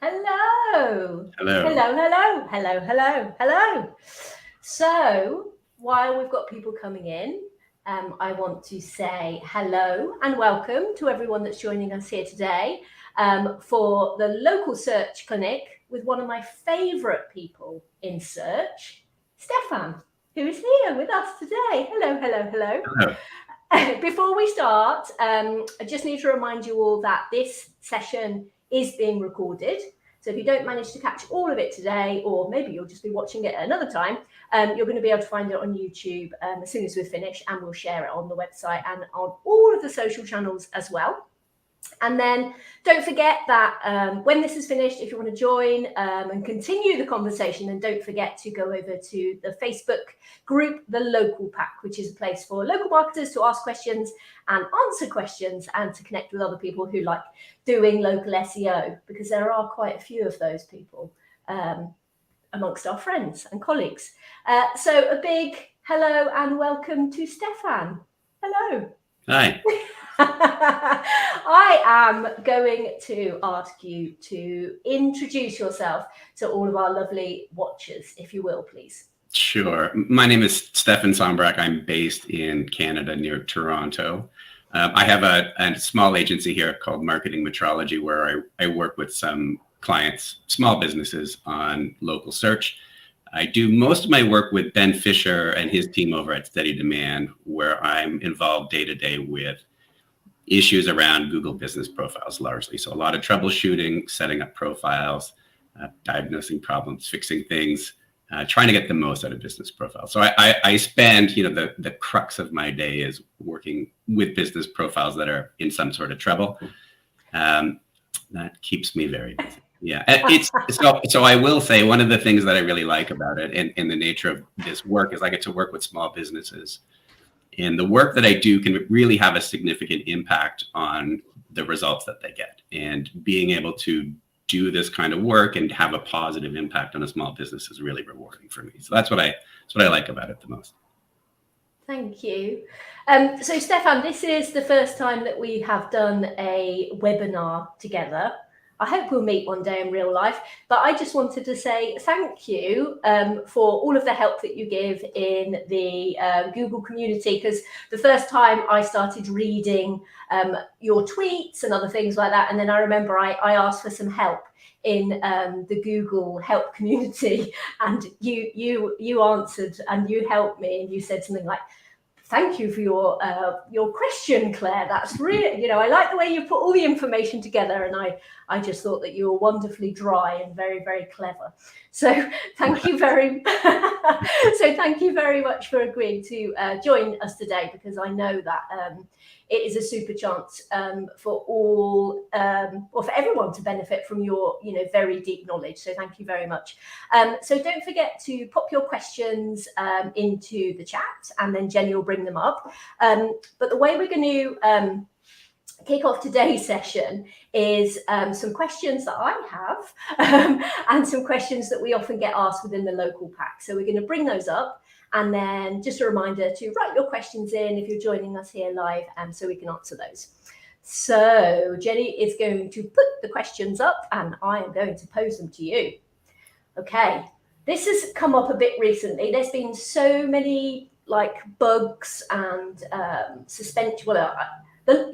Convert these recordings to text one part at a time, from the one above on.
Hello. Hello. Hello. So while we've got people coming in, I want to say hello and welcome to everyone that's joining us here today for the local search clinic with one of my favourite people in search, Stefan, who is here with us today. Hello. Before we start, I just need to remind you all that this session is being recorded. So if you don't manage to catch all of it today, or maybe you'll just be watching it at another time, you're going to be able to find it on YouTube as soon as we're finished, and we'll share it on the website and on all of the social channels as well. And then don't forget that when this is finished, if you want to join and continue the conversation, then don't forget to go over to the Facebook group, The Local Pack, which is a place for local marketers to ask questions and answer questions and to connect with other people who like doing local SEO, because there are quite a few of those people amongst our friends and colleagues. So a big hello and welcome to Stefan. Hello. Hi. I am going to ask you to introduce yourself to all of our lovely watchers, if you will, please. Sure. My name is Stefan Somborac. I'm based in Canada near Toronto. I have a small agency here called Marketing Metrology, where I work with some clients, small businesses, on local search. I do most of my work with Ben Fisher and his team over at Steady Demand, where I'm involved day to day with issues around Google business profiles largely. So a lot of troubleshooting, setting up profiles, diagnosing problems, fixing things, trying to get the most out of business profiles. So I spend, the crux of my day is working with business profiles that are in some sort of trouble. That keeps me very busy. Yeah, so I will say one of the things that I really like about it and the nature of this work is I get to work with small businesses. And the work that I do can really have a significant impact on the results that they get. And being able to do this kind of work and have a positive impact on a small business is really rewarding for me. So that's what I like about it the most. Thank you. So Stefan, this is the first time that we have done a webinar together. I hope we'll meet one day in real life, but I just wanted to say thank you for all of the help that you give in the Google community, because the first time I started reading your tweets and other things like that, and then I remember I asked for some help in the Google help community, and you answered and you helped me, and you said something like, "Thank you for your question, Claire. That's really, I like the way you put all the information together." And I just thought that you were wonderfully dry and very, very clever. So thank you very much for agreeing to join us today, because I know that it is a super chance for all, or for everyone to benefit from your, very deep knowledge. So thank you very much. So don't forget to pop your questions into the chat, and then Jenny will bring them up. But the way we're going to kick off today's session is some questions that I have and some questions that we often get asked within the local pack. So we're going to bring those up. And then just a reminder to write your questions in if you're joining us here live, so we can answer those. So Jenny is going to put the questions up, and I am going to pose them to you. Okay, this has come up a bit recently. There's been so many bugs and suspension. Well,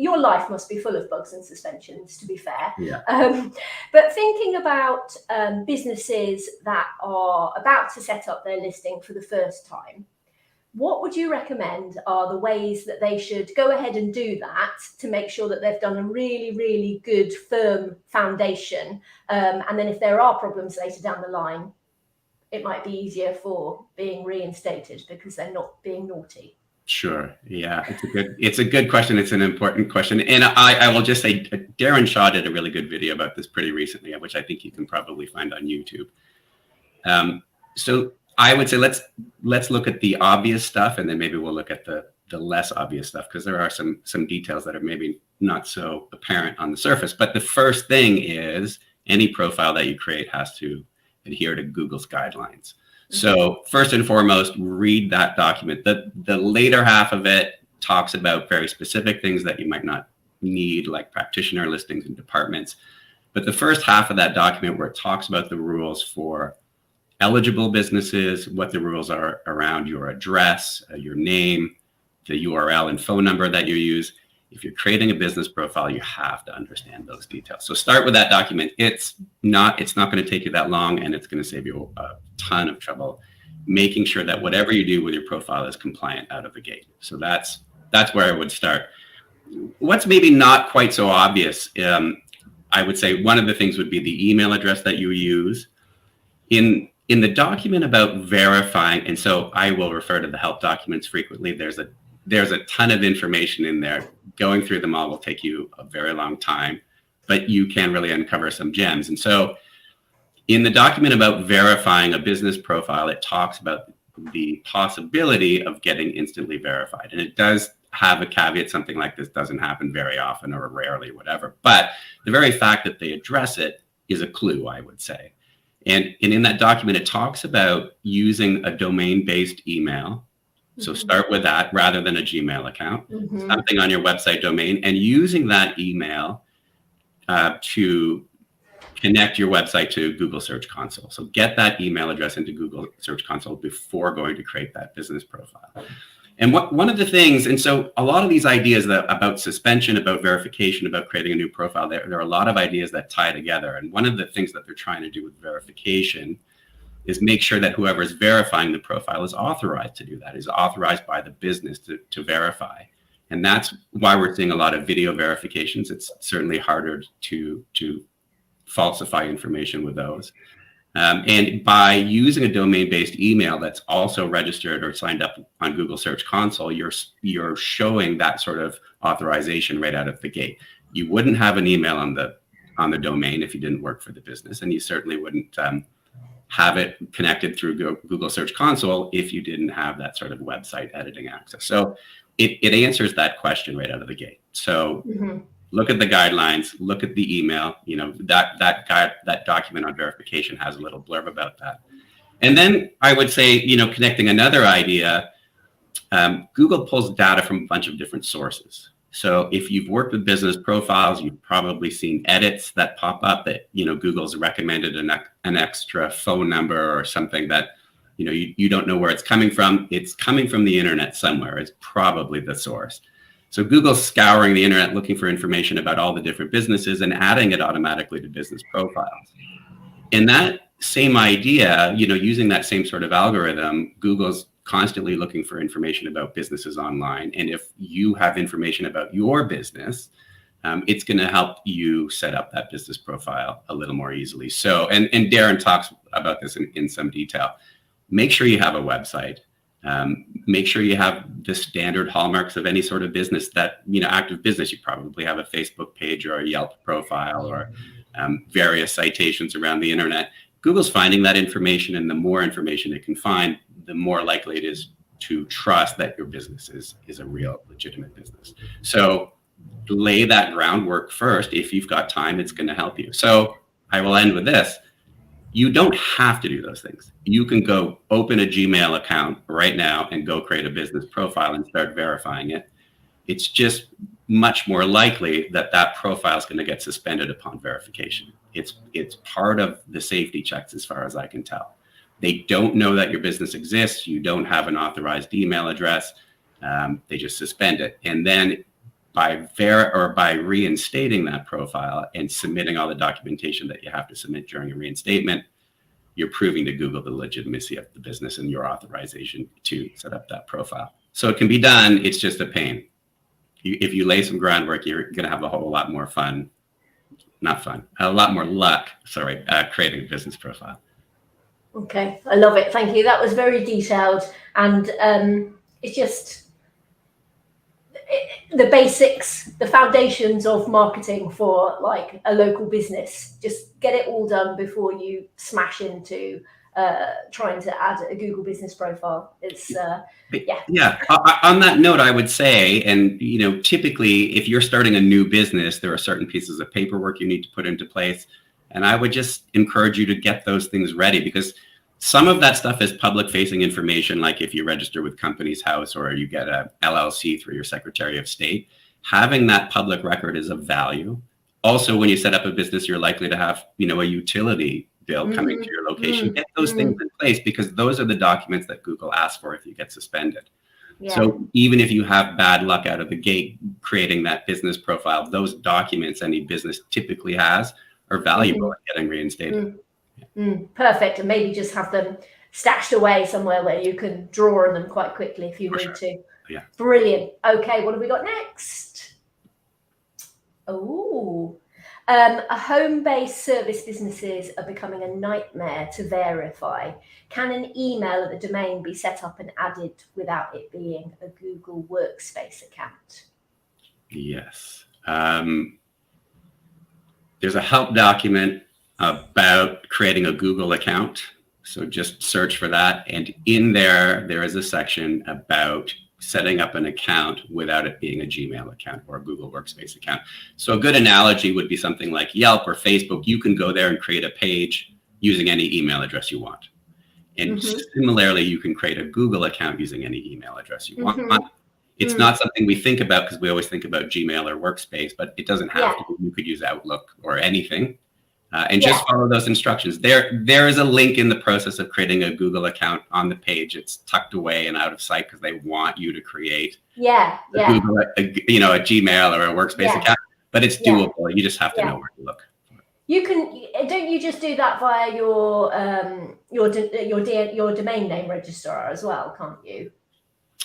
your life must be full of bugs and suspensions, to be fair. Yeah. But thinking about businesses that are about to set up their listing for the first time, what would you recommend are the ways that they should go ahead and do that to make sure that they've done a really, really good, firm foundation? And then if there are problems later down the line, it might be easier for being reinstated because they're not being naughty. Sure. Yeah, it's a good question. It's an important question. And I will just say, Darren Shaw did a really good video about this pretty recently, which I think you can probably find on YouTube. So I would say let's look at the obvious stuff, and then maybe we'll look at the less obvious stuff, because there are some details that are maybe not so apparent on the surface. But the first thing is any profile that you create has to adhere to Google's guidelines. So first and foremost, read that document. The later half of it talks about very specific things that you might not need, like practitioner listings and departments. But the first half of that document, where it talks about the rules for eligible businesses, what the rules are around your address, your name, the URL and phone number that you use. If you're creating a business profile, you have to understand those details. So start with that document. It's not going to take you that long, and it's going to save you a ton of trouble making sure that whatever you do with your profile is compliant out of the gate. So that's where I would start. What's maybe not quite so obvious, I would say one of the things would be the email address that you use. In the document about verifying, and so I will refer to the help documents frequently, there's a ton of information in there. Going through them all will take you a very long time, but you can really uncover some gems. And so in the document about verifying a business profile, it talks about the possibility of getting instantly verified. And it does have a caveat. Something like this doesn't happen very often or rarely, whatever. But the very fact that they address it is a clue, I would say. And in that document, it talks about using a domain-based email. So start with that rather than a Gmail account, something on your website domain, and using that email to connect your website to Google Search Console. So get that email address into Google Search Console before going to create that business profile. And one of the things, and so a lot of these ideas about suspension, about verification, about creating a new profile, there are a lot of ideas that tie together. And one of the things that they're trying to do with verification is make sure that whoever is verifying the profile is authorized to do that, is authorized by the business to verify. And that's why we're seeing a lot of video verifications. It's certainly harder to falsify information with those. And by using a domain-based email that's also registered or signed up on Google Search Console, you're showing that sort of authorization right out of the gate. You wouldn't have an email on the domain if you didn't work for the business, and you certainly wouldn't have it connected through Google Search Console if you didn't have that sort of website editing access. So it answers that question right out of the gate. So look at the guidelines, look at the email, that document on verification has a little blurb about that. And then I would say, connecting another idea, Google pulls data from a bunch of different sources. So if you've worked with business profiles, you've probably seen edits that pop up that, Google's recommended an extra phone number or something that, you don't know where it's coming from. It's coming from the internet somewhere. It's probably the source. So Google's scouring the internet looking for information about all the different businesses and adding it automatically to business profiles. And that same idea, using that same sort of algorithm, Google's constantly looking for information about businesses online. And if you have information about your business, it's going to help you set up that business profile a little more easily. So, and Darren talks about this in some detail. Make sure you have a website. Make sure you have the standard hallmarks of any sort of business that, active business. You probably have a Facebook page or a Yelp profile or various citations around the internet. Google's finding that information, and the more information it can find, the more likely it is to trust that your business is a real legitimate business. So lay that groundwork first. If you've got time, it's going to help you. So I will end with this. You don't have to do those things. You can go open a Gmail account right now and go create a business profile and start verifying it. It's just much more likely that that profile is going to get suspended upon verification. It's part of the safety checks as far as I can tell. They don't know that your business exists. You don't have an authorized email address. They just suspend it. And then by reinstating that profile and submitting all the documentation that you have to submit during a reinstatement, you're proving to Google the legitimacy of the business and your authorization to set up that profile. So it can be done. It's just a pain. If you lay some groundwork, you're going to have a whole lot more a lot more luck, creating a business profile. Okay, I love it. Thank you. That was very detailed, and it's just the basics, the foundations of marketing for like a local business. Just get it all done before you smash into trying to add a Google business profile. It's on that note, I would say, and typically if you're starting a new business, there are certain pieces of paperwork you need to put into place, and I would just encourage you to get those things ready, because some of that stuff is public facing information, like if you register with Companies House or you get a LLC through your Secretary of State. Having that public record is of value. Also, when you set up a business, you're likely to have, a utility bill coming to your location. Get those things in place, because those are the documents that Google asks for if you get suspended. Yeah. So even if you have bad luck out of the gate creating that business profile, those documents any business typically has are valuable in getting reinstated. Perfect. And maybe just have them stashed away somewhere where you can draw on them quite quickly if you need to. Yeah. Brilliant. Okay, what have we got next? Oh, home-based service businesses are becoming a nightmare to verify. Can an email at the domain be set up and added without it being a Google Workspace account? Yes. There's a help document about creating a Google account. So just search for that. And in there is a section about setting up an account without it being a Gmail account or a Google Workspace account. So a good analogy would be something like Yelp or Facebook. You can go there and create a page using any email address you want. And similarly, you can create a Google account using any email address you want. It's not something we think about because we always think about Gmail or Workspace, but it doesn't have to be. You could use Outlook or anything. And just follow those instructions. There is a link in the process of creating a Google account on the page. It's tucked away and out of sight because they want you to create Google, a Gmail or a Workspace account. But it's doable. You just have to know where to look. You can. Don't you just do that via your domain name registrar as well? Can't you?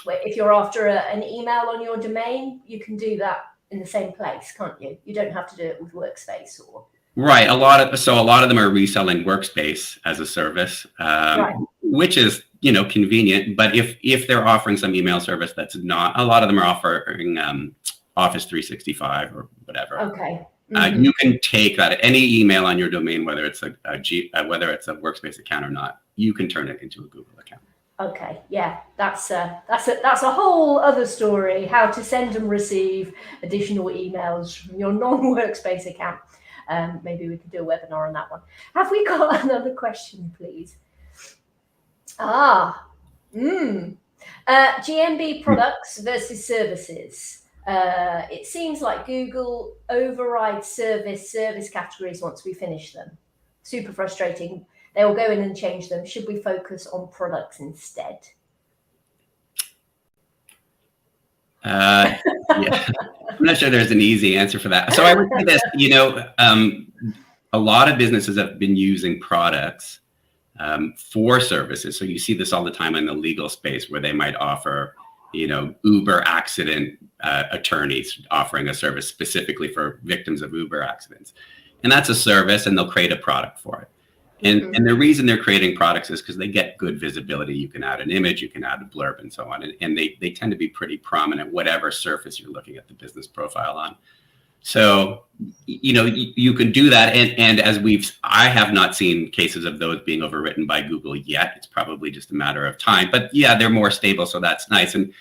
If you're after an email on your domain, you can do that in the same place, can't you? You don't have to do it with Workspace or. Right. A lot of them are reselling Workspace as a service, which is, convenient. But if they're offering some email service that's not, a lot of them are offering Office 365 or whatever. Okay. You can take that, any email on your domain, whether it's whether it's a Workspace account or not, you can turn it into a Google account. Okay, yeah, that's a whole other story. How to send and receive additional emails from your non-Workspace account. Maybe we could do a webinar on that one. Have we got another question, please? GMB products versus services. It seems like Google overrides service categories once we finish them. Super frustrating. They will go in and change them. Should we focus on products instead? Yeah. I'm not sure there's an easy answer for that. So I would say this, a lot of businesses have been using products for services. So you see this all the time in the legal space where they might offer, Uber accident attorneys offering a service specifically for victims of Uber accidents. And that's a service, and they'll create a product for it. And the reason they're creating products is because they get good visibility. You can add an image, you can add a blurb, and so on. And they tend to be pretty prominent, whatever surface you're looking at the business profile on. So, you can do that. And as I have not seen cases of those being overwritten by Google yet. It's probably just a matter of time. But yeah, they're more stable, so that's nice. And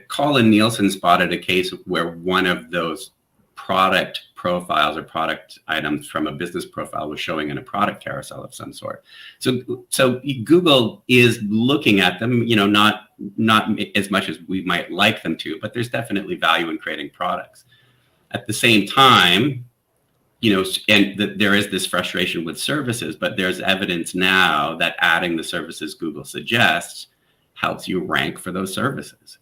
Colin Nielsen spotted a case where one of those product profiles or product items from a business profile was showing in a product carousel of some sort. So Google is looking at them, not as much as we might like them to, but there's definitely value in creating products. At the same time, there is this frustration with services, but there's evidence now that adding the services Google suggests helps you rank for those services.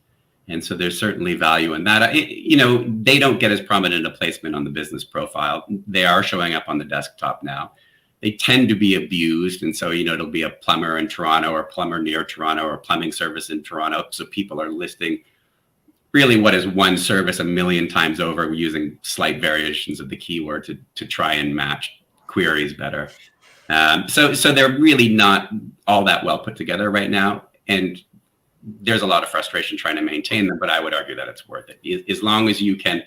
And so there's certainly value in that. They don't get as prominent a placement on the business profile. They are showing up on the desktop now. They tend to be abused. And so, it'll be a plumber in Toronto or plumber near Toronto or plumbing service in Toronto. So people are listing really what is one service a million times over using slight variations of the keyword to try and match queries better. So they're really not all that well put together right now. And there's a lot of frustration trying to maintain them, but I would argue that it's worth it. As long as you can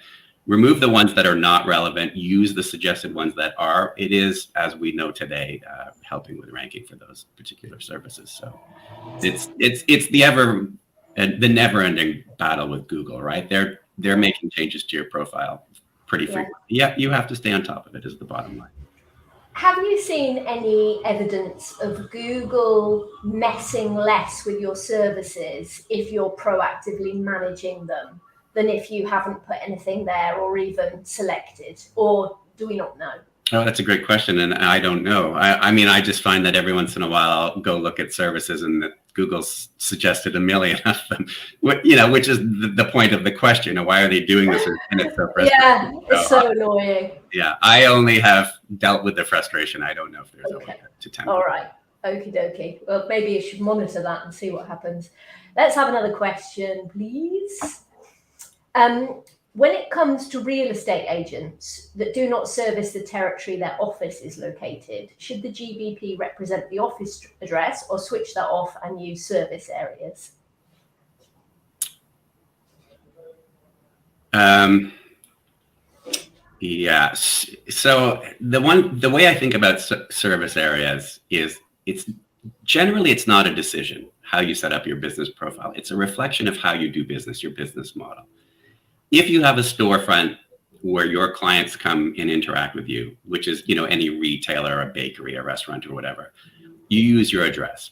remove the ones that are not relevant, use the suggested ones that are, it is, as we know today, helping with ranking for those particular services. So it's the never-ending battle with Google, right? They're making changes to your profile pretty frequently. Yeah, you have to stay on top of it is the bottom line. Have you seen any evidence of Google messing less with your services if you're proactively managing them than if you haven't put anything there or even selected? Or do we not know? Oh, that's a great question, and I don't know. I mean, I just find that every once in a while I'll go look at services, and that Google's suggested a million of them. Which is the point of the question. Why are they doing this? And it's so frustrating. Yeah, it's so annoying. Yeah, I only have dealt with the frustration. I don't know if there's a way to temper. All right, okie dokie. Well, maybe you should monitor that and see what happens. Let's have another question, please. When it comes to real estate agents that do not service the territory their office is located, should the GBP represent the office address or switch that off and use service areas? Yes. So the way I think about service areas is it's not a decision how you set up your business profile. It's a reflection of how you do business, your business model. If you have a storefront where your clients come and interact with you, which is, any retailer, a bakery, a restaurant, or whatever, you use your address.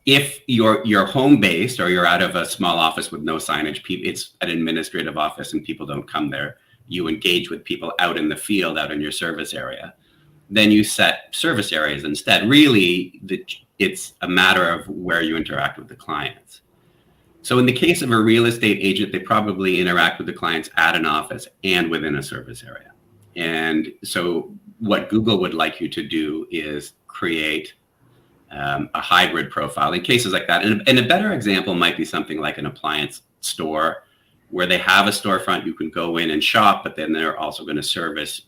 If you're home-based or you're out of a small office with no signage, it's an administrative office and people don't come there, you engage with people out in the field, out in your service area, then you set service areas instead. Really, it's a matter of where you interact with the clients. So in the case of a real estate agent, they probably interact with the clients at an office and within a service area. And so what Google would like you to do is create a hybrid profile in cases like that. And a better example might be something like an appliance store where they have a storefront, you can go in and shop, but then they're also going to service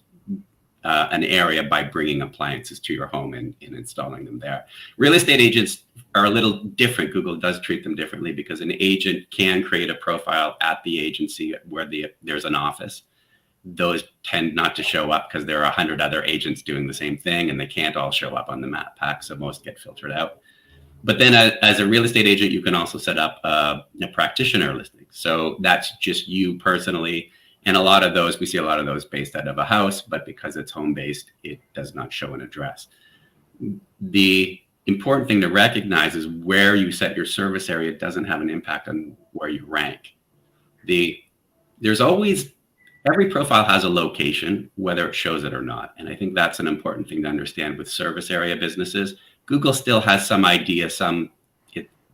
an area by bringing appliances to your home and installing them there. Real estate agents are a little different. Google does treat them differently because an agent can create a profile at the agency where there's an office. Those tend not to show up because there are 100 other agents doing the same thing and they can't all show up on the map pack, so most get filtered out. But then as a real estate agent, you can also set up a practitioner listing. So that's just you personally. And we see a lot of those based out of a house, but because it's home-based, it does not show an address. The important thing to recognize is where you set your service area doesn't have an impact on where you rank. Every profile has a location, whether it shows it or not. And I think that's an important thing to understand with service area businesses. Google still has some idea,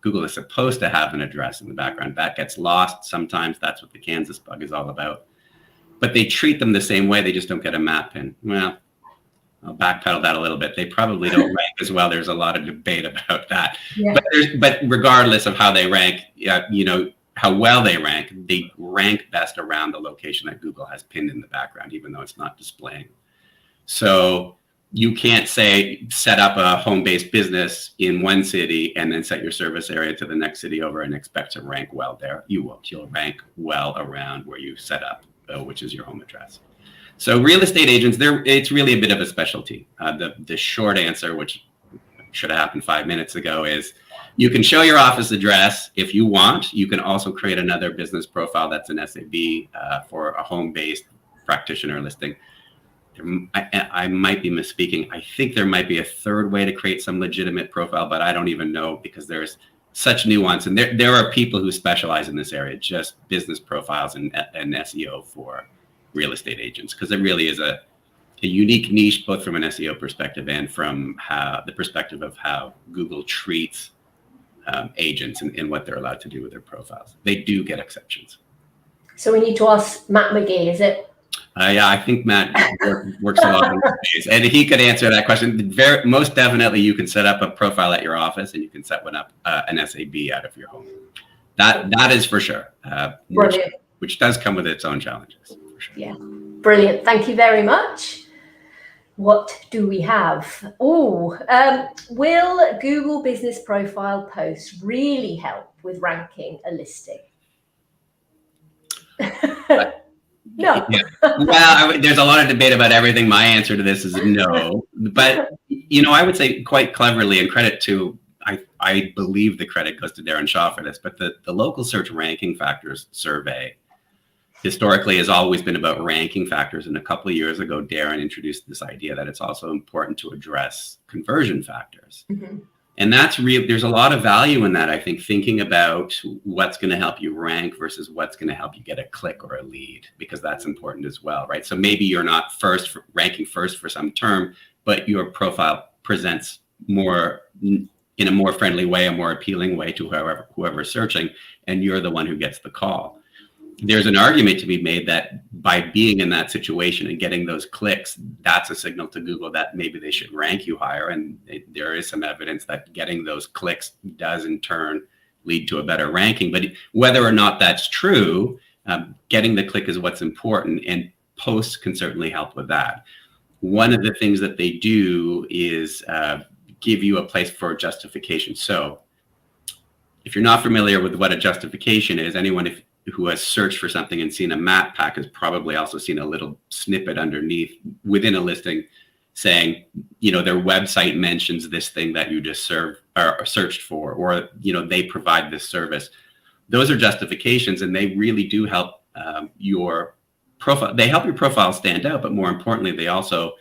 Google is supposed to have an address in the background. That gets lost sometimes. That's what the Kansas bug is all about. But they treat them the same way. They just don't get a map pin. Well, I'll backpedal that a little bit. They probably don't rank as well. There's a lot of debate about that. Yeah. But regardless of how they rank, how well they rank best around the location that Google has pinned in the background, even though it's not displaying. So you can't set up a home-based business in one city and then set your service area to the next city over and expect to rank well there. You won't. You'll rank well around where you set up, which is your home address. So real estate agents, it's really a bit of a specialty. The short answer, which should have happened 5 minutes ago, is you can show your office address if you want. You can also create another business profile that's an SAB for a home-based practitioner listing. I might be misspeaking. I think there might be a third way to create some legitimate profile, but I don't even know because there's such nuance. And there are people who specialize in this area, just business profiles and SEO for real estate agents, because it really is a unique niche, both from an SEO perspective and from the perspective of how Google treats agents and what they're allowed to do with their profiles. They do get exceptions. So we need to ask Matt McGee, is it? Yeah, I think Matt works a lot in this space, and he could answer that question. Most definitely, you can set up a profile at your office, and you can set one up an SAB out of your home. That is for sure. Which does come with its own challenges. For sure. Yeah, brilliant. Thank you very much. What do we have? Will Google Business Profile posts really help with ranking a listing? No. Yeah. Well, there's a lot of debate about everything. My answer to this is no. But, I would say quite cleverly, and credit to, I believe the credit goes to Darren Shaw for this, but the local search ranking factors survey historically has always been about ranking factors. And a couple of years ago, Darren introduced this idea that it's also important to address conversion factors. Mm-hmm. And that's real. There's a lot of value in that, I think, thinking about what's going to help you rank versus what's going to help you get a click or a lead, because that's important as well, right? So maybe you're not ranking first for some term, but your profile presents more in a more friendly way, a more appealing way to whoever's searching, and you're the one who gets the call. There's an argument to be made that by being in that situation and getting those clicks, that's a signal to Google that maybe they should rank you higher. And there is some evidence that getting those clicks does in turn lead to a better ranking. But whether or not that's true, getting the click is what's important, and posts can certainly help with that. One of the things that they do is give you a place for justification. So if you're not familiar with what a justification is, anyone who has searched for something and seen a map pack has probably also seen a little snippet underneath within a listing saying, their website mentions this thing that you just searched for, or, they provide this service. Those are justifications, and they really do help your profile. They help your profile stand out, but more importantly, they also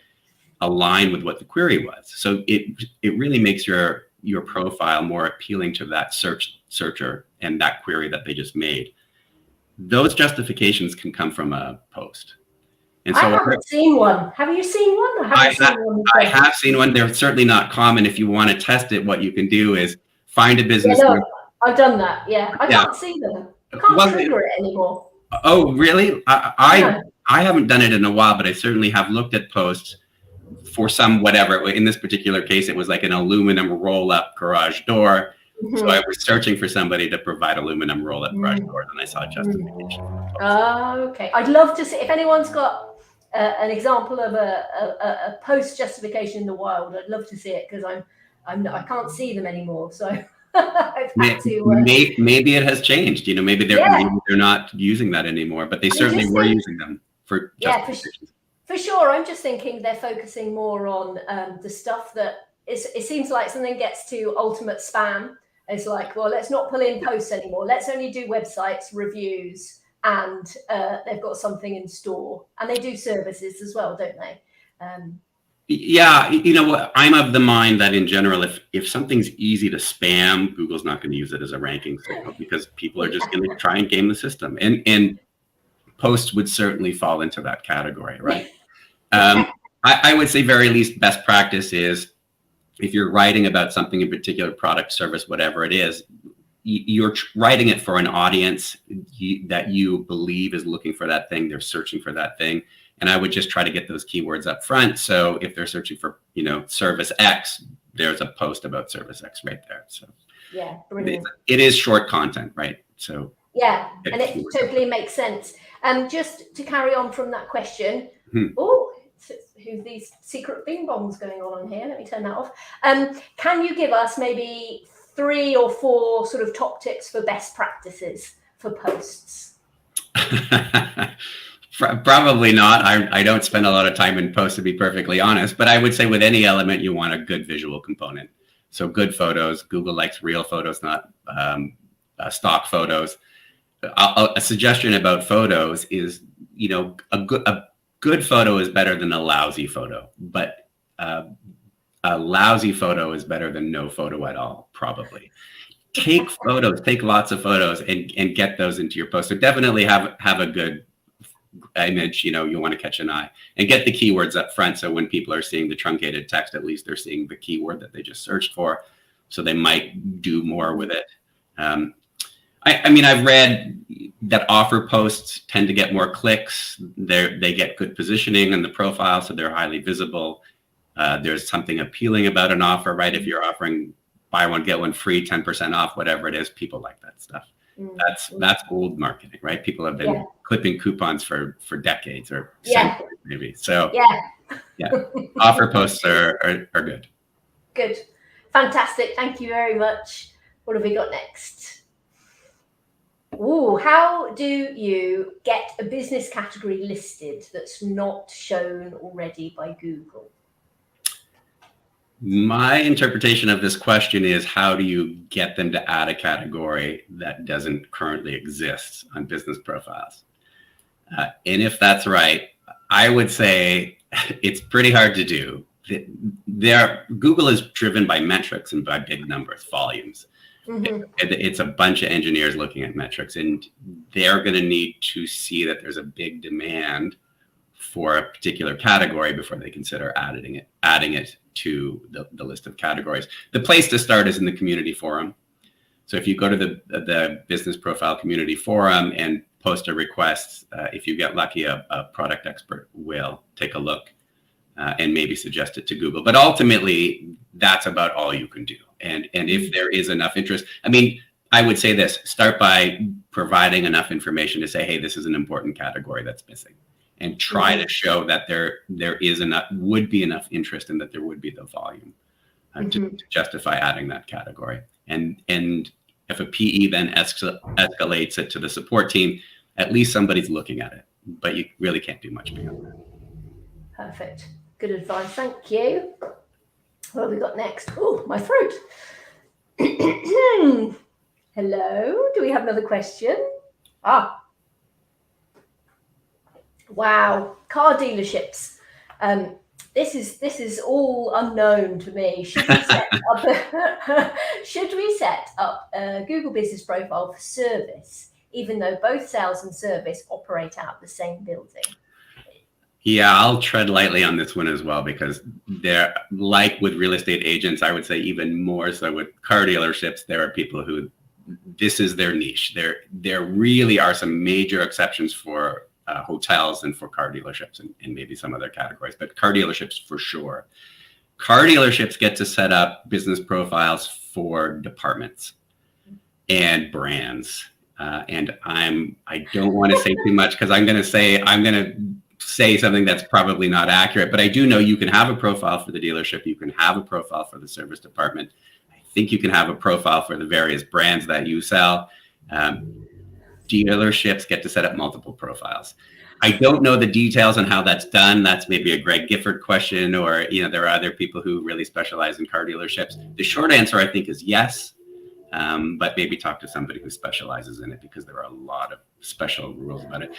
align with what the query was. So it really makes your profile more appealing to that searcher and that query that they just made. Those justifications can come from a post. And so I haven't seen one. Have you seen one? I have seen one. They're certainly not common. If you want to test it, what you can do is find a business. Yeah, no, I've done that. Yeah, I can't see them. I can't trigger it anymore. Oh, really? I haven't done it in a while, but I certainly have looked at posts for some whatever. In this particular case, it was like an aluminum roll-up garage door. So I was searching for somebody to provide aluminum roll-up garage doors, and I saw justification. Oh, okay. I'd love to see if anyone's got an example of a post justification in the wild. I'd love to see it, because I can't see them anymore. So I've had to. Maybe it has changed. Maybe they're not using that anymore, but they certainly were using them for justifications. For sure. I'm just thinking they're focusing more on the stuff that it seems like something gets to ultimate spam. It's like, well, let's not pull in posts anymore. Let's only do websites, reviews, and they've got something in store. And they do services as well, don't they? Yeah, I'm of the mind that in general, if something's easy to spam, Google's not going to use it as a ranking signal, because people are just going to try and game the system. And posts would certainly fall into that category, right? I would say very least best practice is, if you're writing about something in particular, product, service, whatever it is, you're writing it for an audience that you believe is looking for that thing. They're searching for that thing. And I would just try to get those keywords up front. So if they're searching for, service X, there's a post about service X right there. So yeah, brilliant. It is short content, right? So yeah, and it totally makes sense. Just to carry on from that question, who's these secret bing bongs going on here? Let me turn that off. Can you give us maybe 3 or 4 sort of top tips for best practices for posts? Probably not. I don't spend a lot of time in posts, to be perfectly honest, but I would say with any element, you want a good visual component. So good photos. Google likes real photos, not stock photos. A suggestion about photos is, a good photo is better than a lousy photo, but a lousy photo is better than no photo at all, probably. Take photos, take lots of photos, and get those into your post. So definitely have a good image, you want to catch an eye, and get the keywords up front. So when people are seeing the truncated text, at least they're seeing the keyword that they just searched for. So they might do more with it. I've read that offer posts tend to get more clicks. They get good positioning in the profile, so they're highly visible. There's something appealing about an offer, right? If you're offering buy one, get one free, 10% off, whatever it is, people like that stuff. That's old marketing, right? People have been clipping coupons for decades or centuries, maybe. So offer posts are good. Good. Fantastic. Thank you very much. What have we got next? How do you get a business category listed that's not shown already by Google? My interpretation of this question is, how do you get them to add a category that doesn't currently exist on business profiles? And if that's right, I would say it's pretty hard to do. Google is driven by metrics and by big numbers, volumes. Mm-hmm. It's a bunch of engineers looking at metrics, and they're going to need to see that there's a big demand for a particular category before they consider adding it to the list of categories. The place to start is in the community forum. So if you go to the business profile community forum and post a request, if you get lucky, a product expert will take a look and maybe suggest it to Google. But ultimately, that's about all you can do. And if there is enough interest, I mean, I would say this: start by providing enough information to say, hey, this is an important category that's missing, and try to show that there would be enough interest and that there would be the volume to justify adding that category. And if a PE then escalates it to the support team, at least somebody's looking at it, but you really can't do much beyond that. Perfect. Good advice. Thank you. What have we got next? Oh, my throat. Hello. Do we have another question? Wow. Car dealerships. This is all unknown to me. Should we set up a Google Business Profile for service, even though both sales and service operate out of the same building? Yeah, I'll tread lightly on this one as well, because they're like with real estate agents, I would say even more so with car dealerships, there are people who this is their niche. There really are some major exceptions for hotels and for car dealerships and maybe some other categories, but car dealerships for sure. Car dealerships get to set up business profiles for departments and brands. And I don't want to say too much because I'm going to say something that's probably not accurate, but I do know you can have a profile for the dealership. You can have a profile for the service department. I think you can have a profile for the various brands that you sell. Dealerships get to set up multiple profiles. I don't know the details on how that's done. That's maybe a Greg Gifford question, or there are other people who really specialize in car dealerships. The short answer, I think, is yes, but maybe talk to somebody who specializes in it, because there are a lot of special rules about it.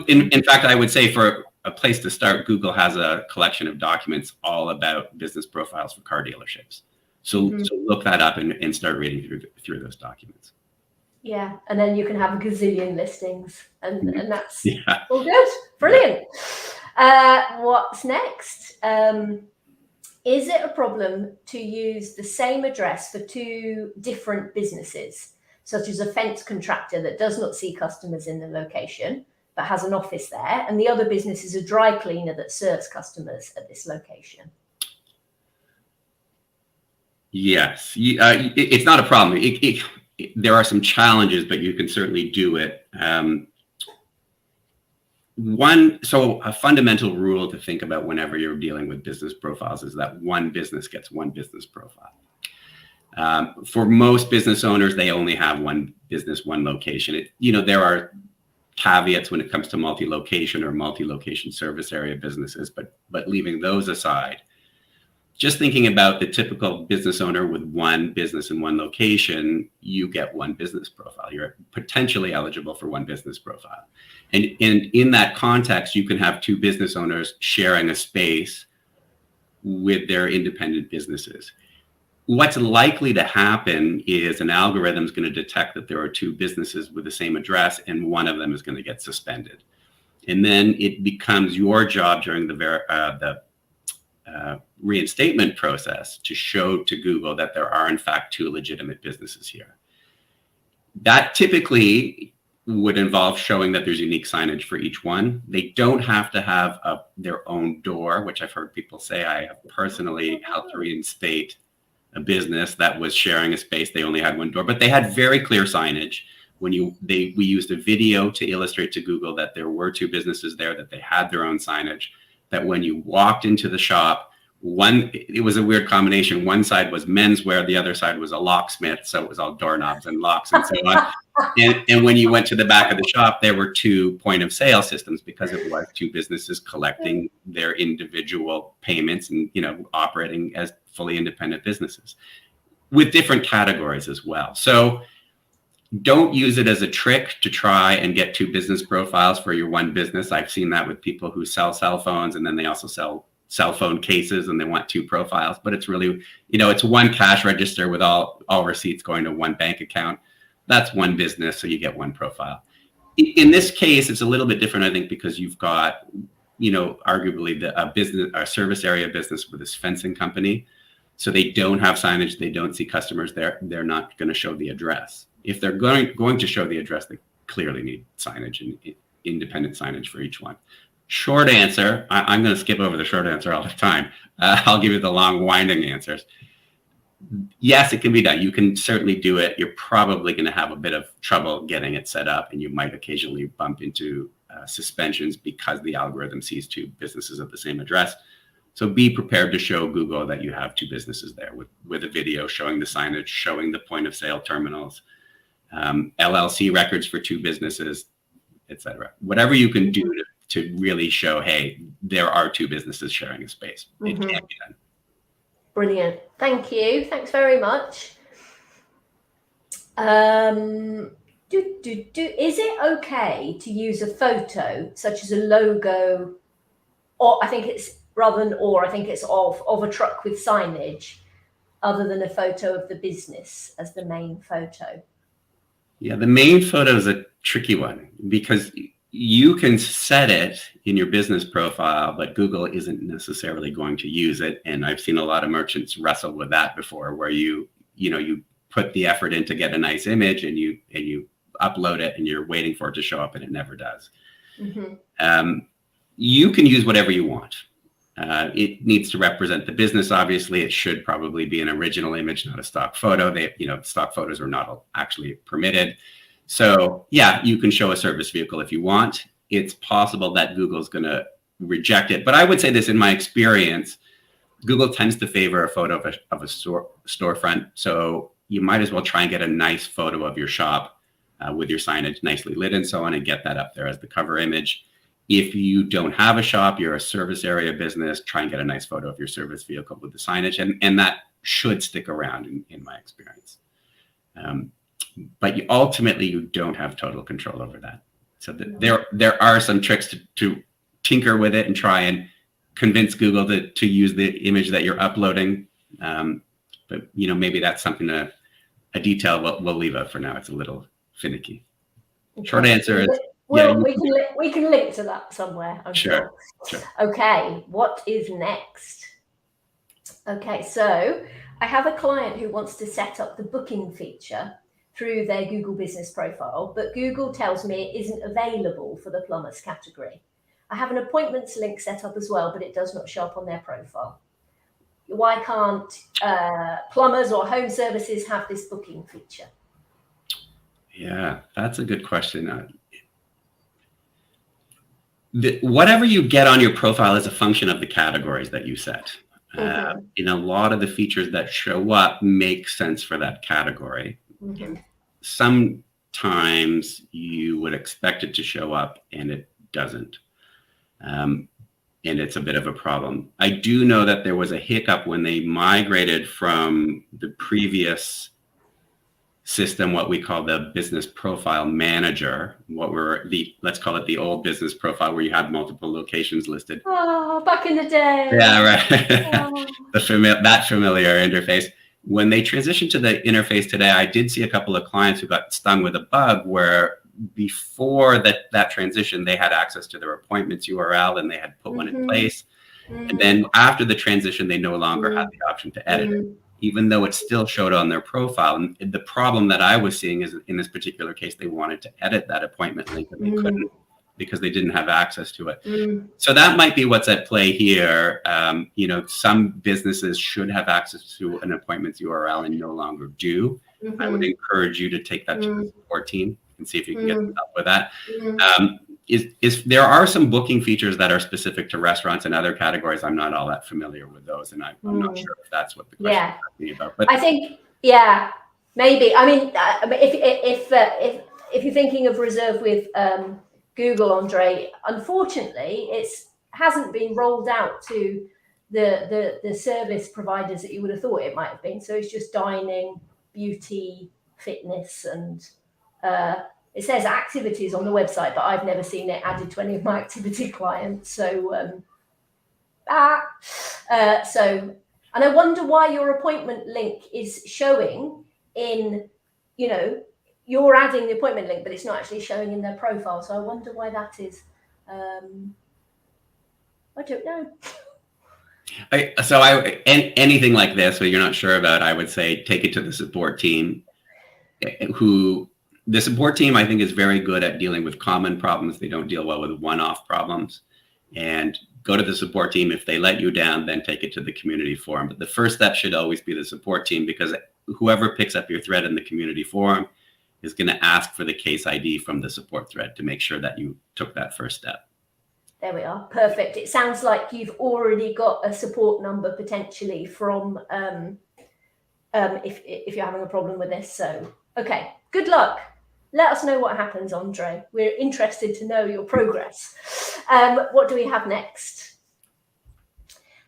In fact, I would say for a place to start, Google has a collection of documents all about business profiles for car dealerships. So look that up and start reading through those documents. Yeah, and then you can have a gazillion listings, and that's all good. Brilliant. What's next? Is it a problem to use the same address for two different businesses, such as a fence contractor that does not see customers in the location, but has an office there, and the other business is a dry cleaner that serves customers at this location? Yes, it's not a problem. There are some challenges, but you can certainly do it. So a fundamental rule to think about whenever you're dealing with business profiles is that one business gets one business profile. For most business owners, they only have one business, one location. There are caveats when it comes to multi-location or multi-location service area businesses, but leaving those aside, just thinking about the typical business owner with one business in one location, you get one business profile. You're potentially eligible for one business profile. And in that context, you can have two business owners sharing a space with their independent businesses. What's likely to happen is an algorithm is going to detect that there are two businesses with the same address, and one of them is going to get suspended. And then it becomes your job during the reinstatement process to show to Google that there are in fact two legitimate businesses here. That typically would involve showing that there's unique signage for each one. They don't have to have their own door, which I've heard people say. I have personally helped reinstate a business that was sharing a space. They only had one door, but they had very clear signage. We used a video to illustrate to Google that there were two businesses there, that they had their own signage, that when you walked into the shop, it was a weird combination. One side was menswear, the other side was a locksmith. So it was all doorknobs and locks and so on. And when you went to the back of the shop, there were two point of sale systems, because it was two businesses collecting their individual payments and, operating as fully independent businesses with different categories as well. So don't use it as a trick to try and get two business profiles for your one business. I've seen that with people who sell cell phones, and then they also sell cell phone cases and they want 2 profiles, but it's really, it's one cash register with all receipts going to one bank account. That's one business, so you get one profile. In this case, it's a little bit different, I think, because you've got, arguably a service area business with this fencing company. So they don't have signage, they don't see customers there. They're not going to show the address. If they're going to show the address, they clearly need signage and independent signage for each one. Short answer, I'm going to skip over the short answer all the time. I'll give you the long winding answers. Yes, it can be done. You can certainly do it. You're probably going to have a bit of trouble getting it set up, and you might occasionally bump into suspensions because the algorithm sees 2 businesses of the same address. So be prepared to show Google that you have 2 businesses there with a video showing the signage, showing the point of sale terminals, LLC records for 2 businesses, etc. Whatever you can do to really show, hey, there are 2 businesses sharing a space. It can be done. Brilliant. Thank you. Thanks very much. Is it okay to use a photo such as a logo, or I think it's of a truck with signage, other than a photo of the business as the main photo? Yeah, the main photo is a tricky one because you can set it in your business profile, but Google isn't necessarily going to use it. And I've seen a lot of merchants wrestle with that before, where you put the effort in to get a nice image and you upload it and you're waiting for it to show up and it never does. You can use whatever you want. It needs to represent the business. Obviously, it should probably be an original image, not a stock photo. Stock photos are not actually permitted. So yeah, you can show a service vehicle if you want. It's possible that Google's going to reject it. But I would say this, in my experience, Google tends to favor a photo of a storefront. So you might as well try and get a nice photo of your shop with your signage nicely lit and so on, and get that up there as the cover image. If you don't have a shop, you're a service area business, try and get a nice photo of your service vehicle with the signage, and that should stick around in my experience. But ultimately, you don't have total control over that. So there are some tricks to tinker with it and try and convince Google to use the image that you're uploading. But maybe that's something, a detail we'll leave out for now. It's a little finicky. Short answer is, we can link to that somewhere, I'm sure. Okay, what is next? Okay, so I have a client who wants to set up the booking feature through their Google business profile, but Google tells me it isn't available for the plumbers category. I have an appointments link set up as well, but it does not show up on their profile. Why can't plumbers or home services have this booking feature? Yeah, that's a good question. Whatever you get on your profile is a function of the categories that you set. A lot of the features that show up make sense for that category. Sometimes you would expect it to show up and it doesn't. And it's a bit of a problem. I do know that there was a hiccup when they migrated from the previous system, what we call the business profile manager, let's call it the old business profile, where you had multiple locations listed. Oh, back in the day. Yeah, right. That familiar interface. When they transitioned to the interface today, I did see a couple of clients who got stung with a bug where before that transition, they had access to their appointments URL and they had put one in place. And then after the transition, they no longer had the option to edit it, even though it still showed on their profile. And the problem that I was seeing is, in this particular case, they wanted to edit that appointment link, and they couldn't because they didn't have access to it. So that might be what's at play here. Some businesses should have access to an appointments URL and no longer do. I would encourage you to take that to the support team and see if you can get help with that. There are some booking features that are specific to restaurants and other categories. I'm not all that familiar with those, and I'm not sure if that's what the question is asking about. But I think, maybe. I mean, if you're thinking of reserve with Google, Andre, unfortunately, it hasn't been rolled out to the service providers that you would have thought it might have been. So it's just dining, beauty, fitness, and it says activities on the website, but I've never seen it added to any of my activity clients. So And I wonder why your appointment link is showing in, you know, you're adding the appointment link, but it's not actually showing in their profile. So I wonder why that is. I don't know. Anything like this where you're not sure about, I would say take it to the support team. The support team, I think, is very good at dealing with common problems. They don't deal well with one-off problems. And go to the support team. If they let you down, then take it to the community forum. But the first step should always be the support team, because whoever picks up your thread in the community forum is going to ask for the case ID from the support thread to make sure that you took that first step. There we are. Perfect. It sounds like you've already got a support number potentially from if you're having a problem with this. So, okay, good luck. Let us know what happens, Andre. We're interested to know your progress. What do we have next?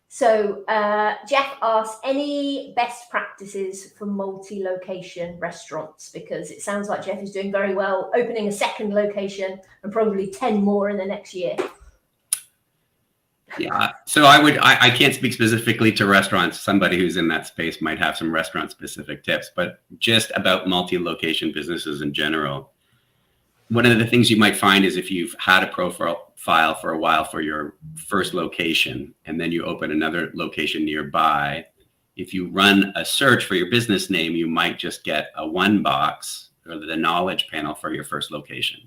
So Jeff asks, any best practices for multi-location restaurants? Because it sounds like Jeff is doing very well, opening a second location and probably 10 more in the next year. Yeah, so I can't speak specifically to restaurants. Somebody who's in that space might have some restaurant specific tips, but just about multi-location businesses in general. One of the things you might find is if you've had a profile for a while for your first location, and then you open another location nearby, if you run a search for your business name, you might just get a one box or the knowledge panel for your first location.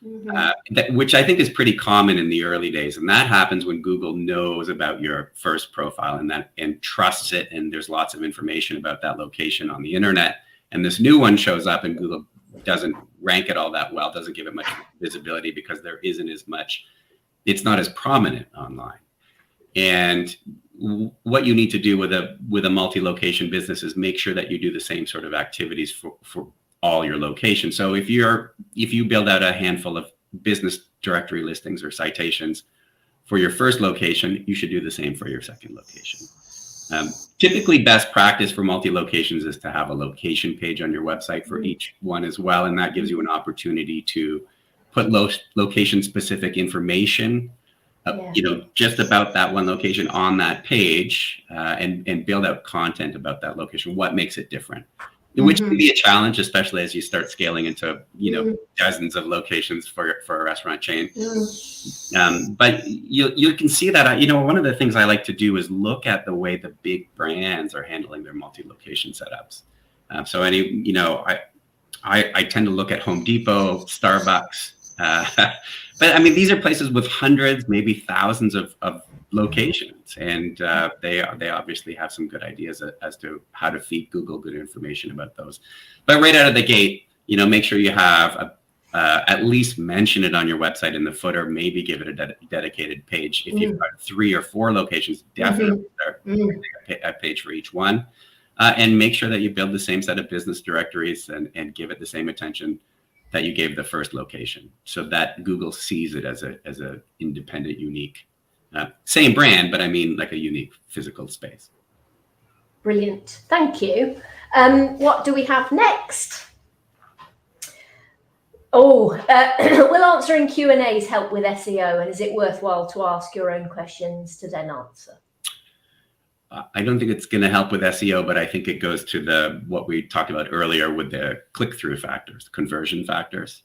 Mm-hmm. Which I think is pretty common in the early days. And that happens when Google knows about your first profile and trusts it. And there's lots of information about that location on the internet. And this new one shows up and Google doesn't rank it all that well, doesn't give it much visibility because there isn't as much, it's not as prominent online. And what you need to do with a multi-location business is make sure that you do the same sort of activities for all your locations. So if you build out a handful of business directory listings or citations for your first location, you should do the same for your second location. Typically, best practice for multi-locations is to have a location page on your website for each one as well, and that gives you an opportunity to put location-specific information, just about that one location on that page, and build out content about that location. What makes it different? Which can be a challenge, especially as you start scaling into, dozens of locations for a restaurant chain. But you can see that, one of the things I like to do is look at the way the big brands are handling their multi-location setups. I tend to look at Home Depot, Starbucks, but I mean, these are places with hundreds, maybe thousands of locations, and they obviously have some good ideas as to how to feed Google good information about those. But right out of the gate, make sure you have at least mention it on your website in the footer. Maybe give it a dedicated page. If you've got 3 or 4 locations, definitely start a page for each one, and make sure that you build the same set of business directories and give it the same attention that you gave the first location, so that Google sees it as a independent, unique, same brand, but I mean like a unique physical space. Brilliant, thank you. What do we have next? Will answering Q&As help with SEO, and is it worthwhile to ask your own questions to then answer? I don't think it's going to help with SEO, but I think it goes to what we talked about earlier with the click-through factors, conversion factors.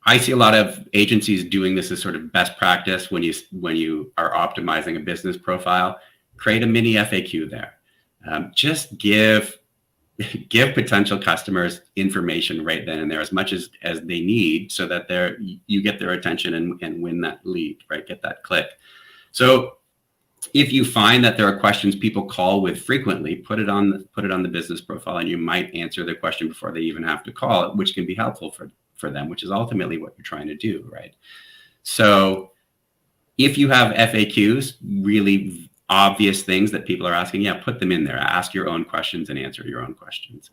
I see a lot of agencies doing this as sort of best practice when you are optimizing a business profile. Create a mini FAQ there. Just give potential customers information right then and there, as much as they need, so that you get their attention and win that lead, right? Get that click. So if you find that there are questions people call with frequently, put it on the business profile, and you might answer the question before they even have to call it, which can be helpful for them, which is ultimately what you're trying to do, right? So if you have FAQs, really obvious things that people are asking, put them in there. Ask your own questions and answer your own questions.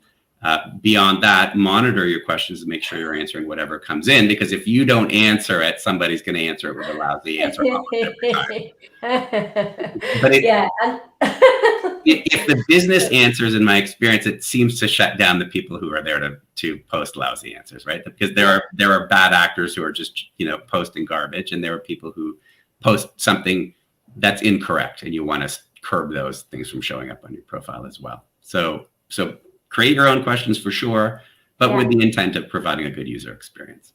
Beyond that, monitor your questions and make sure you're answering whatever comes in, because if you don't answer it, somebody's going to answer it with a lousy answer. But if the business answers, in my experience, it seems to shut down the people who are there to post lousy answers, right? Because there are bad actors who are just posting garbage, and there are people who post something that's incorrect, and you want to curb those things from showing up on your profile as well. So create your own questions for sure, but with the intent of providing a good user experience.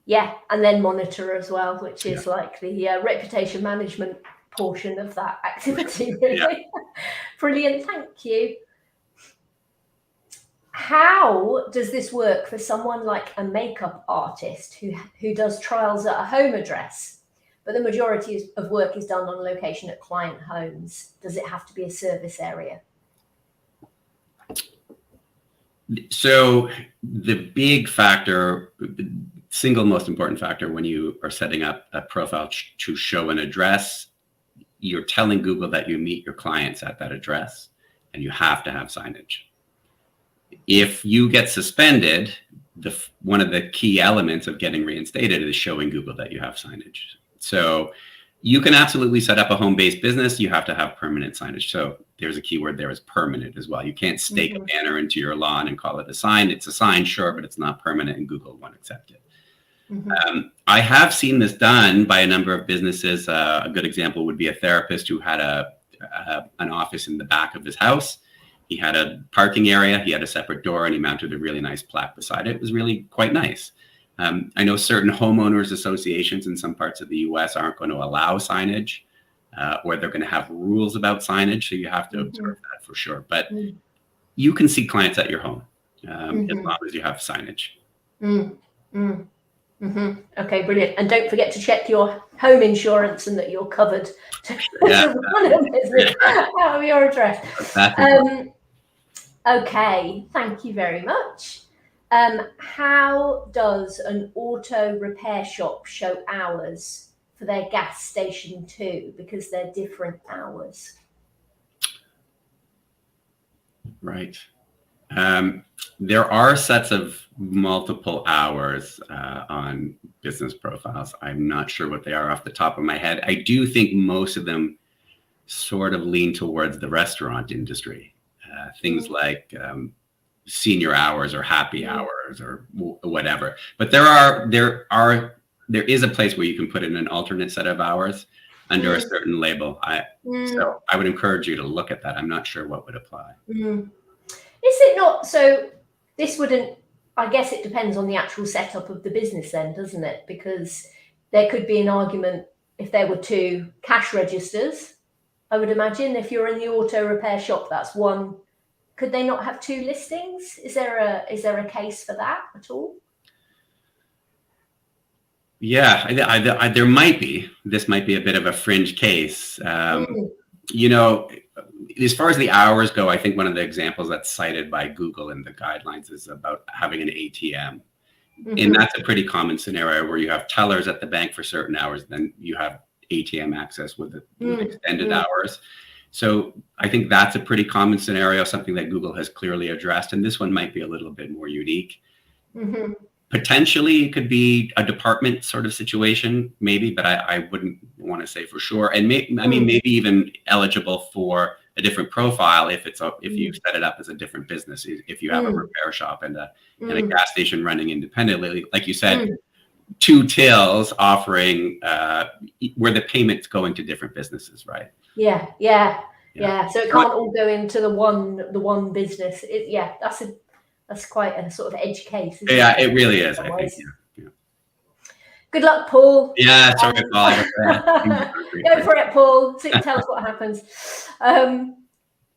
Yeah, and then monitor as well, which is like the reputation management portion of that activity, really. Yeah. Brilliant, thank you. How does this work for someone like a makeup artist who does trials at a home address, but the majority of work is done on location at client homes? Does it have to be a service area? So the big factor, the single most important factor when you are setting up a profile to show an address, you're telling Google that you meet your clients at that address, and you have to have signage. If you get suspended, one of the key elements of getting reinstated is showing Google that you have signage. So you can absolutely set up a home-based business. You have to have permanent signage. So there's a key word there, is permanent as well. You can't stake a banner into your lawn and call it a sign. It's a sign, sure, but it's not permanent, and Google won't accept it. I have seen this done by a number of businesses. A good example would be a therapist who had an office in the back of his house. He had a parking area, he had a separate door, and he mounted a really nice plaque beside it. It was really quite nice. I know certain homeowners associations in some parts of the US aren't going to allow signage, or they're going to have rules about signage. So you have to observe that for sure. But you can see clients at your home as long as you have signage. Okay, brilliant. And don't forget to check your home insurance and that you're covered to run a business out of your address. Okay, thank you very much. How does an auto repair shop show hours for their gas station too? Because they're different hours. Right. There are sets of multiple hours on business profiles. I'm not sure what they are off the top of my head. I do think most of them sort of lean towards the restaurant industry. Things like senior hours or happy hours or whatever. But there is a place where you can put in an alternate set of hours under a certain label. So I would encourage you to look at that. I'm not sure what would apply. Is it not? So this wouldn't, I guess it depends on the actual setup of the business then, doesn't it? Because there could be an argument if there were two cash registers, I would imagine. If you're in the auto repair shop, that's one. Could they not have two listings? Is there a case for that at all? Yeah, there might be. This might be a bit of a fringe case. You know, as far as the hours go, I think one of the examples that's cited by Google in the guidelines is about having an ATM. And that's a pretty common scenario where you have tellers at the bank for certain hours, then you have ATM access with extended hours. So I think that's a pretty common scenario, something that Google has clearly addressed. And this one might be a little bit more unique. Potentially, it could be a department sort of situation, maybe, but I wouldn't want to say for sure. And maybe even eligible for a different profile if you set it up as a different business. If you have a repair shop and a gas station running independently, like you said, two tills offering where the payment's going to different businesses, right? Yeah. So it can't all go into the one business. That's quite a sort of edge case. Yeah, it really is. I think. Yeah. Good luck, Paul. Yeah, sorry, Paul. Go for it, Paul. Tell us what happens.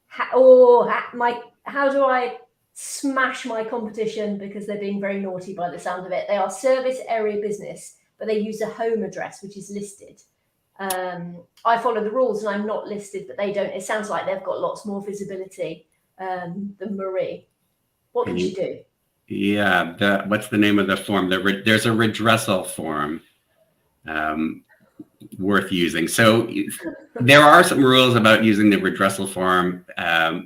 How do I smash my competition because they're being very naughty by the sound of it? They are service area business, but they use a home address which is listed. I follow the rules and I'm not listed, but they don't. It sounds like they've got lots more visibility than Marie. What can she do? Yeah, what's the name of the form? There's a redressal form worth using. So there are some rules about using the redressal form.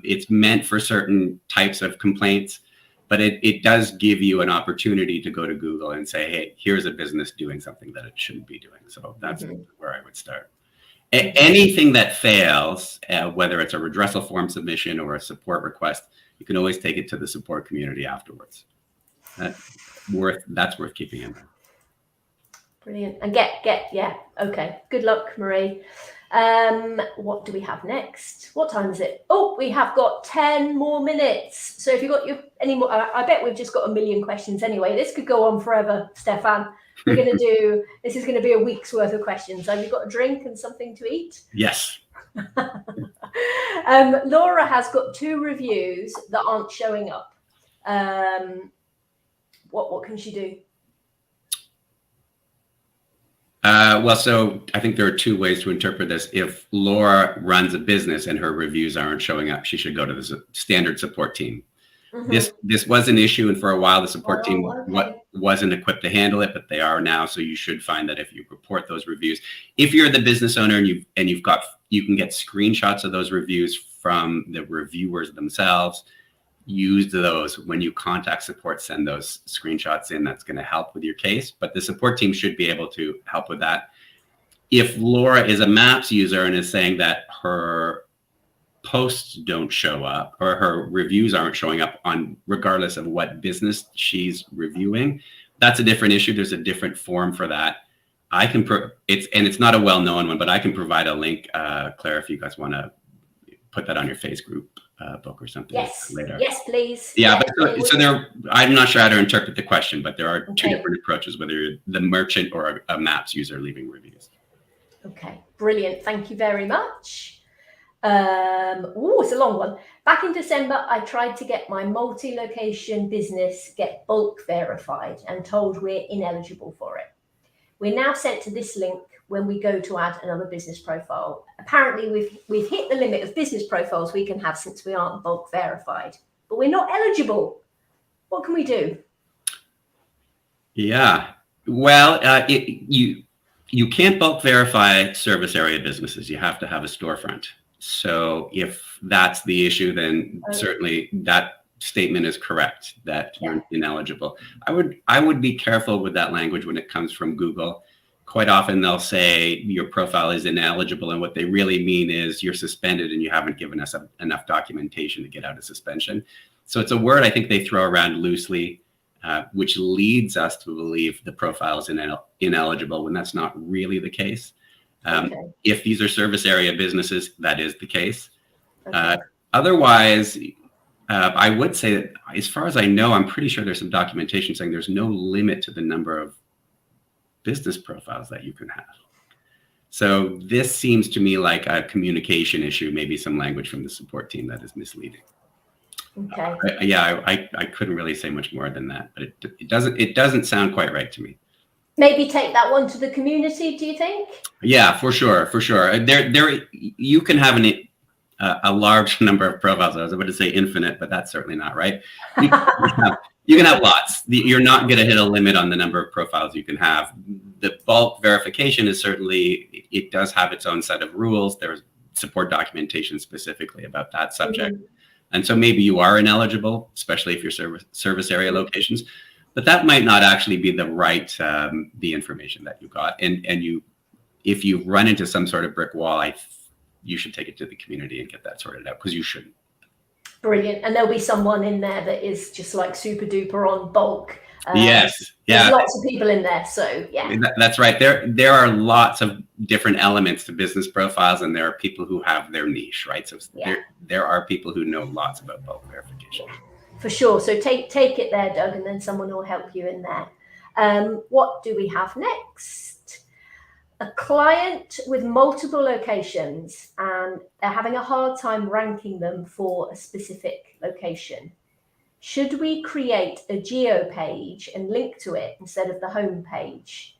It's meant for certain types of complaints, but it does give you an opportunity to go to Google and say, hey, here's a business doing something that it shouldn't be doing. So that's where I would start. Anything that fails, whether it's a redressal form submission or a support request, you can always take it to the support community afterwards. That's worth keeping in mind. Brilliant. And okay. Good luck, Marie. What do we have next? What time is it? Oh, we have got 10 more minutes. So if you've got any more, I bet we've just got a million questions anyway. This could go on forever, Stefan. This is going to be a week's worth of questions. Have you got a drink and something to eat? Yes. Laura has got 2 reviews that aren't showing up. What can she do? Well, so I think there are 2 ways to interpret this. If Laura runs a business and her reviews aren't showing up, she should go to the standard support team. Mm-hmm. This was an issue, and for a while the support team wasn't equipped to handle it, but they are now. So you should find that if you report those reviews, if you're the business owner and you can get screenshots of those reviews from the reviewers themselves. Use those when you contact support. Send those screenshots in. That's going to help with your case. But the support team should be able to help with that. If Laura is a Maps user and is saying that her posts don't show up or her reviews aren't showing up on regardless of what business she's reviewing, that's a different issue. There's a different form for that. It's not a well-known one, but I can provide a link, Claire, if you guys want to put that on your Face group book or something. Yes, later. Yes, please. Yeah, but so there. I'm not sure how to interpret the question, but there are 2 different approaches, whether you're the merchant or a Maps user leaving reviews. Okay, brilliant. Thank you very much. It's a long one. Back in December, I tried to get my multi-location business get bulk verified and told we're ineligible for it. We're now sent to this link when we go to add another business profile. Apparently, we've hit the limit of business profiles we can have since we aren't bulk verified, but we're not eligible. What can we do? Yeah, well, you can't bulk verify service area businesses. You have to have a storefront. So if that's the issue, then certainly that statement is correct, that you're ineligible. I would be careful with that language when it comes from Google. Quite often they'll say your profile is ineligible, and what they really mean is you're suspended and you haven't given us enough documentation to get out of suspension. So it's a word I think they throw around loosely, which leads us to believe the profile is ineligible when that's not really the case. If these are service area businesses, that is the case. Otherwise, I would say that as far as I know, I'm pretty sure there's some documentation saying there's no limit to the number of business profiles that you can have. So this seems to me like a communication issue, maybe some language from the support team that is misleading. Okay. I couldn't really say much more than that, but it doesn't sound quite right to me. Maybe take that one to the community, do you think? Yeah, for sure. There you can have a large number of profiles. I was about to say infinite, but that's certainly not right. You can have lots. You're not going to hit a limit on the number of profiles you can have. The bulk verification is certainly, it does have its own set of rules. There's support documentation specifically about that subject. Mm-hmm. And so maybe you are ineligible, especially if you're service area locations, but that might not actually be the right, the information that you got. And if you run into some sort of brick wall, you should take it to the community and get that sorted out, because you shouldn't. Brilliant. And there'll be someone in there that is just like super duper on bulk. Yes. Yeah. There's lots of people in there. So yeah. That's right. There are lots of different elements to business profiles, and there are people who have their niche, right? So there are people who know lots about bulk verification. Yeah, for sure. So take it there, Doug, and then someone will help you in there. What do we have next? A client with multiple locations, and they're having a hard time ranking them for a specific location. Should we create a Geo-page and link to it instead of the home page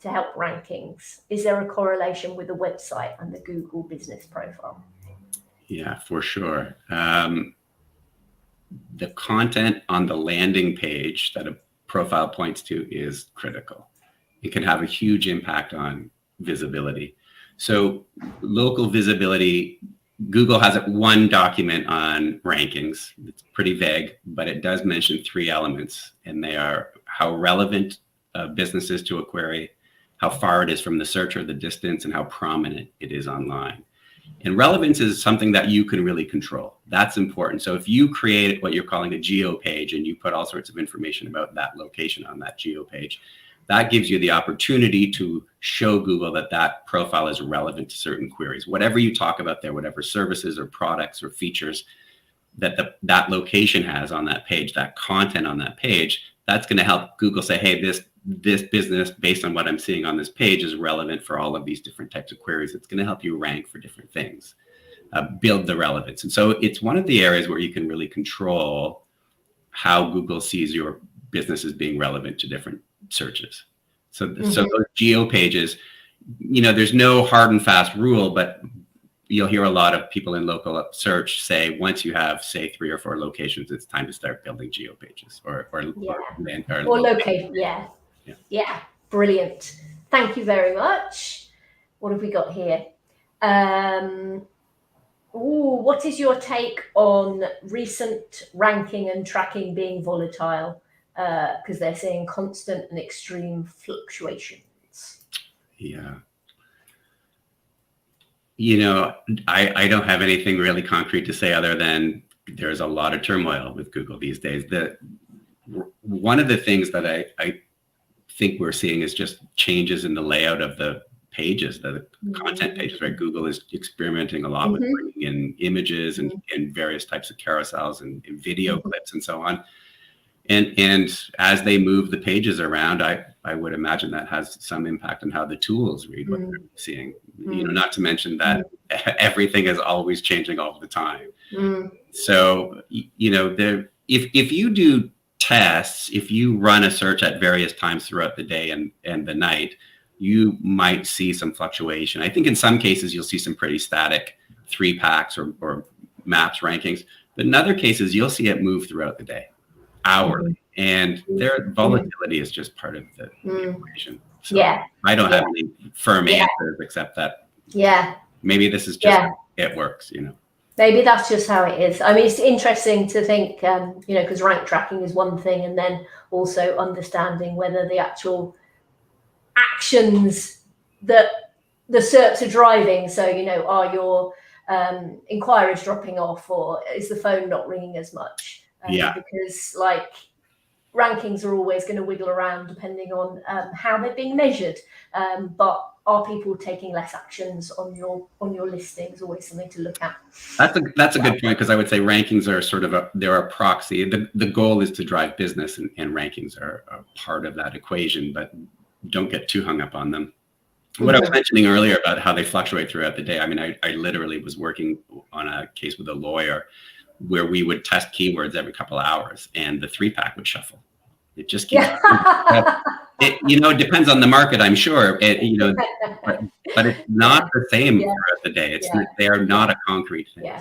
to help rankings? Is there a correlation with the website and the Google business profile? Yeah, for sure. The content on the landing page that a profile points to is critical. It can have a huge impact on visibility. So local visibility, Google has one document on rankings. It's pretty vague, but it does mention 3 elements, and they are how relevant a business is to a query, how far it is from the search or the distance, and how prominent it is online. And relevance is something that you can really control. That's important. So if you create what you're calling a geo page and you put all sorts of information about that location on that geo page, that gives you the opportunity to show Google that that profile is relevant to certain queries. Whatever you talk about there, whatever services or products or features that that location has on that page, that content on that page, that's going to help Google say, hey, this business, based on what I'm seeing on this page, is relevant for all of these different types of queries. It's going to help you rank for different things, build the relevance. And so it's one of the areas where you can really control how Google sees your business as being relevant to different searches. So, so those geo pages, you know, there's no hard and fast rule, but you'll hear a lot of people in local search say, once you have, say, 3 or 4 locations, it's time to start building geo pages or locate. Yeah, brilliant. Thank you very much. What have we got here? What is your take on recent ranking and tracking being volatile? Because they're seeing constant and extreme fluctuations. Yeah. You know, I don't have anything really concrete to say other than there's a lot of turmoil with Google these days. One of the things that I think we're seeing is just changes in the layout of the pages, the content pages, right? Google is experimenting a lot with bringing in images and various types of carousels and video clips and so on. And as they move the pages around, I would imagine that has some impact on how the tools read what they're seeing. You know, not to mention that everything is always changing all the time. So, you know, if you do tests, if you run a search at various times throughout the day and the night, you might see some fluctuation. I think in some cases you'll see some pretty static 3-packs or maps rankings, but in other cases you'll see it move throughout the day, hourly, and their volatility is just part of the equation. So I don't have any firm answers except that maybe this is just it works, you know. Maybe that's just how it is. I mean, it's interesting to think, you know, because rank tracking is one thing, and then also understanding whether the actual actions that the SERPs are driving. So, you know, are your inquiries dropping off, or is the phone not ringing as much? Because like rankings are always going to wiggle around depending on how they're being measured. But are people taking less actions on your listings? Always something to look at. That's a good point, because I would say rankings are sort of they're a proxy. The goal is to drive business, and rankings are a part of that equation, but don't get too hung up on them. What I was mentioning earlier about how they fluctuate throughout the day. I mean, I literally was working on a case with a lawyer where we would test keywords every couple of hours, and the 3-pack would shuffle. It just keeps. You know, it depends on the market, I'm sure. You know, but it's not the same throughout the day. They are not a concrete thing.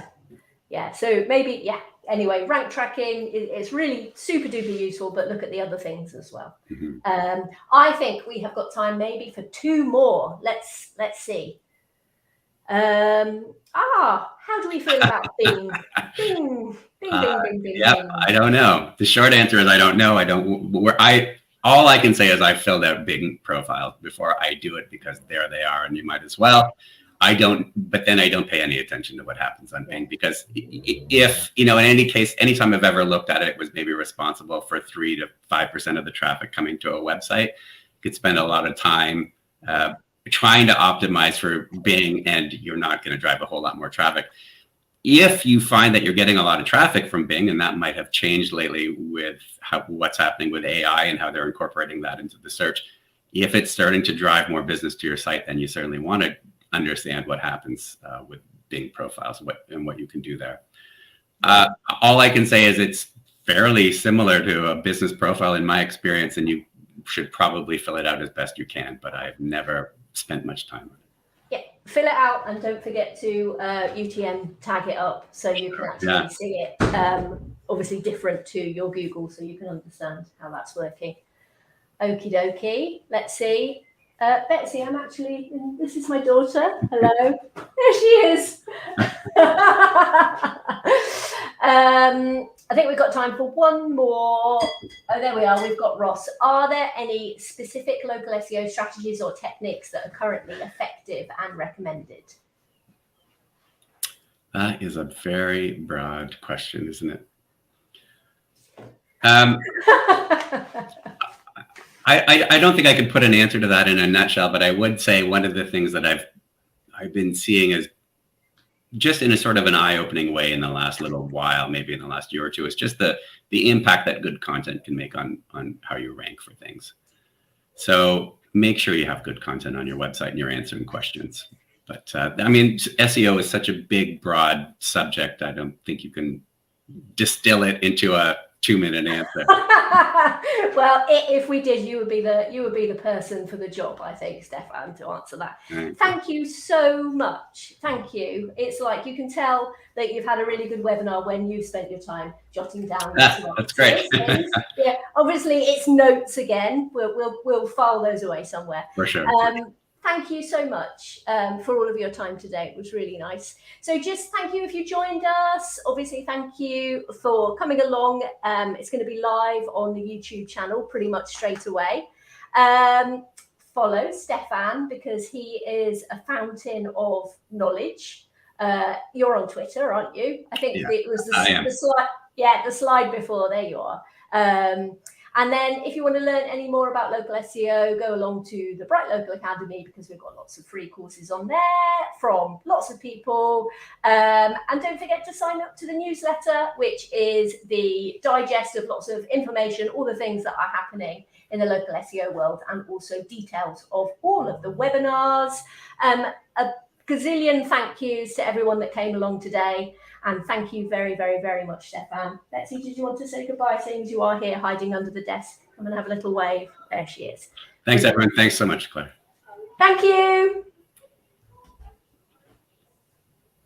So maybe Anyway, rank tracking is really super duper useful, but look at the other things as well. I think we have got time maybe for 2 more. Let's see. How do we feel about Bing? Bing, Bing, Bing. I don't know. The short answer is I don't know. All I can say is I filled out Bing profiles before I do it, because there they are, and you might as well. But then I don't pay any attention to what happens on Bing, because if, you know, in any case, anytime I've ever looked at it, it was maybe responsible for 3 to 5% of the traffic coming to a website. You could spend a lot of time trying to optimize for Bing, and you're not going to drive a whole lot more traffic. If you find that you're getting a lot of traffic from Bing, and that might have changed lately with what's happening with AI and how they're incorporating that into the search, if it's starting to drive more business to your site, then you certainly want to understand what happens with Bing profiles and what you can do there. All I can say is it's fairly similar to a business profile in my experience, and you should probably fill it out as best you can, but I've never spent much time on it. Yeah, fill it out, and don't forget to UTM tag it up so you can actually see it. Obviously different to your Google, so you can understand how that's working. Okie dokie. Let's see. Betsy, this is my daughter. Hello. There she is. I think we've got time for one more. Oh, there we are. We've got Ross. Are there any specific local SEO strategies or techniques that are currently effective and recommended? That is a very broad question, isn't it? I don't think I could put an answer to that in a nutshell, but I would say one of the things that I've been seeing is just in a sort of an eye-opening way in the last little while, maybe in the last year or two, is just the impact that good content can make on how you rank for things. So make sure you have good content on your website and you're answering questions. But I mean, SEO is such a big, broad subject. I don't think you can distill it into a 2-minute answer. Well, if we did, you would be the person for the job, I think, Stefan, to answer that. Thank you so much. Thank you. It's like you can tell that you've had a really good webinar when you spent your time jotting down. That's great. Yeah, obviously it's notes again. We'll file those away somewhere. For sure. Thank you so much for all of your time today. It was really nice. So just thank you if you joined us. Obviously, thank you for coming along. It's going to be live on the YouTube channel pretty much straight away. Follow Stefan because he is a fountain of knowledge. You're on Twitter, aren't you? I think it was the slide. Yeah, the slide before. There you are. And then if you want to learn any more about local SEO, go along to the Bright Local Academy because we've got lots of free courses on there from lots of people. And don't forget to sign up to the newsletter, which is the digest of lots of information, all the things that are happening in the local SEO world, and also details of all of the webinars. A gazillion thank yous to everyone that came along today. And thank you very, very, very much, Stefan. Betsy, did you want to say goodbye, seeing as you are here hiding under the desk? Come and have a little wave. There she is. Thanks, everyone. Thanks so much, Claire. Thank you.